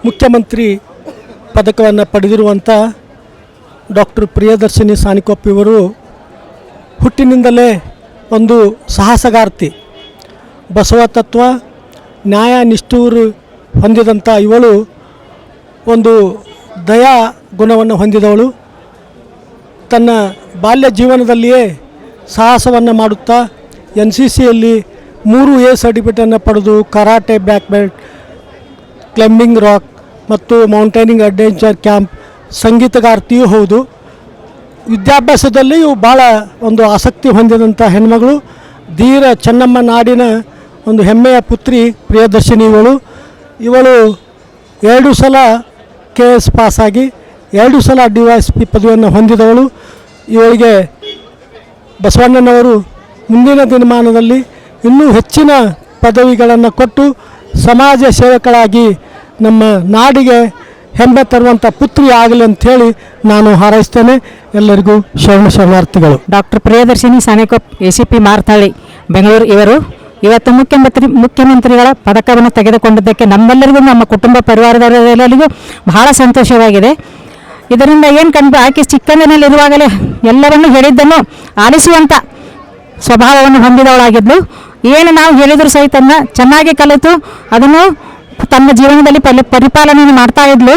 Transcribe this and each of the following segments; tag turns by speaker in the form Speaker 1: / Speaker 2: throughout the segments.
Speaker 1: ಮುಖ್ಯಮಂತ್ರಿ ಪದಕವನ್ನು ಪಡೆದಿರುವಂಥ ಡಾಕ್ಟರ್ ಪ್ರಿಯದರ್ಶಿನಿ ಸಾನಿಕೊಪ್ಪ ಇವರು ಹುಟ್ಟಿನಿಂದಲೇ ಒಂದು ಸಾಹಸಗಾರ್ತಿ, ಬಸವ ತತ್ವ, ನ್ಯಾಯ ನಿಷ್ಠೂರು ಹೊಂದಿದಂಥ ಇವಳು ಒಂದು ದಯಾ ಗುಣವನ್ನು ಹೊಂದಿದವಳು. ತನ್ನ ಬಾಲ್ಯ ಜೀವನದಲ್ಲಿಯೇ ಸಾಹಸವನ್ನು ಮಾಡುತ್ತಾ NCCಯಲ್ಲಿ 3A ಸರ್ಟಿಫಿಕೇಟನ್ನು ಪಡೆದು karate black belt, climbing rock ಮತ್ತು ಮೌಂಟೇನಿಂಗ್ ಅಡ್ವೆಂಚರ್ ಕ್ಯಾಂಪ್, ಸಂಗೀತಗಾರ್ತಿಯೂ ಹೌದು. ವಿದ್ಯಾಭ್ಯಾಸದಲ್ಲಿಯೂ ಭಾಳ ಒಂದು ಆಸಕ್ತಿ ಹೊಂದಿದಂಥ ಹೆಣ್ಮಗಳು, ಧೀರ ಚೆನ್ನಮ್ಮ ನಾಡಿನ ಒಂದು ಹೆಮ್ಮೆಯ ಪುತ್ರಿ ಪ್ರಿಯದರ್ಶಿನಿ ಇವಳು 2 ಸಲ KS ಪಾಸಾಗಿ 2 ಸಲ DYSP ಪದವಿಯನ್ನು ಹೊಂದಿದವಳು. ಇವಳಿಗೆ ಬಸವಣ್ಣನವರು ಮುಂದಿನ ದಿನಮಾನದಲ್ಲಿ ಇನ್ನೂ ಹೆಚ್ಚಿನ ಪದವಿಗಳನ್ನು ಕೊಟ್ಟು ಸಮಾಜ ಸೇವಕಳಾಗಿ ನಮ್ಮ ನಾಡಿಗೆ ಹೆಮ್ಮೆ ತರುವಂಥ ಪುತ್ರಿ ಆಗಲಿ ಅಂಥೇಳಿ ನಾನು ಹಾರೈಸ್ತೇನೆ. ಎಲ್ಲರಿಗೂ ಶರಣಾರ್ಥಿಗಳು.
Speaker 2: ಡಾಕ್ಟರ್ ಪ್ರಿಯದರ್ಶಿನಿ ಸಾನಿಕೊಪ್ಪ ACP ಮಾರ್ಥಳ್ಳಿ ಬೆಂಗಳೂರು ಇವರು ಇವತ್ತು ಮುಖ್ಯಮಂತ್ರಿಗಳ ಪದಕವನ್ನು ತೆಗೆದುಕೊಂಡಿದ್ದಕ್ಕೆ ನಮ್ಮೆಲ್ಲರಿಗೂ, ನಮ್ಮ ಕುಟುಂಬ ಪರಿವಾರದವರೆಲ್ಲರಿಗೂ ಬಹಳ ಸಂತೋಷವಾಗಿದೆ. ಇದರಿಂದ ಏನು ಕಂಡು ಆಕೆ ಚಿಕ್ಕಂದಿನಲ್ಲಿರುವಾಗಲೇ ಎಲ್ಲರನ್ನೂ ಹೇಳಿದ್ದನ್ನು ಆಲಿಸುವಂಥ ಸ್ವಭಾವವನ್ನು ಹೊಂದಿದವಳಾಗಿದ್ಲು. ಏನು ನಾವು ಹೇಳಿದರೂ ಸಹಿತ ಚೆನ್ನಾಗಿ ಕಲಿತು ಅದನ್ನು ತನ್ನ ಜೀವನದಲ್ಲಿ ಪರಿಪಾಲನೆ ಮಾಡ್ತಾ ಇದ್ಲು.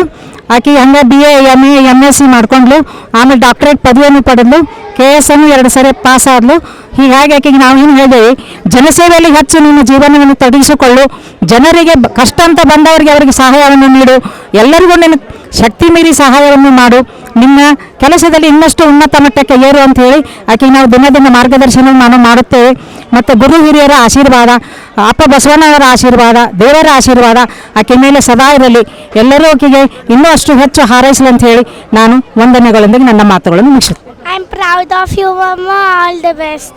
Speaker 2: ಆಕೆ ಹಂಗೆ BA MA MSc ಮಾಡ್ಕೊಂಡ್ಲು. ಆಮೇಲೆ ಡಾಕ್ಟರೇಟ್ ಪದವಿಯನ್ನು ಪಡೆದ್ಲು. KS ಅನ್ನು 2 ಸರಿ ಪಾಸ್ ಆದ್ಲು. ಹೀಗಾಗಿ ಆಕೆಗೆ ನಾವು ಏನು ಹೇಳಿದೇವೆ, ಜನಸೇವೆಯಲ್ಲಿ ಹೆಚ್ಚು ನಿಮ್ಮ ಜೀವನವನ್ನು ತೊಡಗಿಸಿಕೊಳ್ಳು, ಜನರಿಗೆ ಕಷ್ಟ ಅಂತ ಬಂದವರಿಗೆ ಅವರಿಗೆ ಸಹಾಯವನ್ನು ನೀಡು, ಎಲ್ಲರಿಗೂ ನಿನ್ನ ಶಕ್ತಿ ಮೀರಿ ಸಹಾಯವನ್ನು ಮಾಡು, ನಿಮ್ಮ ಕೆಲಸದಲ್ಲಿ ಇನ್ನಷ್ಟು ಉನ್ನತ ಮಟ್ಟಕ್ಕೆ ಏರು ಅಂತ ಹೇಳಿ ಆಕೆಗೆ ನಾವು ದಿನ ಮಾರ್ಗದರ್ಶನ ಮಾಡುತ್ತೇವೆ. ಮತ್ತು ಗುರು ಹಿರಿಯರ ಆಶೀರ್ವಾದ, ಅಪ್ಪ ಬಸವಣ್ಣವರ ಆಶೀರ್ವಾದ, ದೇವರ ಆಶೀರ್ವಾದ ಆಕೆ ಮೇಲೆ ಸದಾ ಇರಲಿ. ಎಲ್ಲರೂ ಆಕೆಗೆ ಇನ್ನೂ ಅಷ್ಟು ಹೆಚ್ಚು ಹಾರೈಸಲಿ ಅಂತ ಹೇಳಿ ನಾನು ವಂದನೆಗಳೊಂದಿಗೆ ನನ್ನ ಮಾತುಗಳನ್ನು ಮುಗಿಸುತ್ತೇನೆ.
Speaker 3: I'm proud of you, Mama. All the best.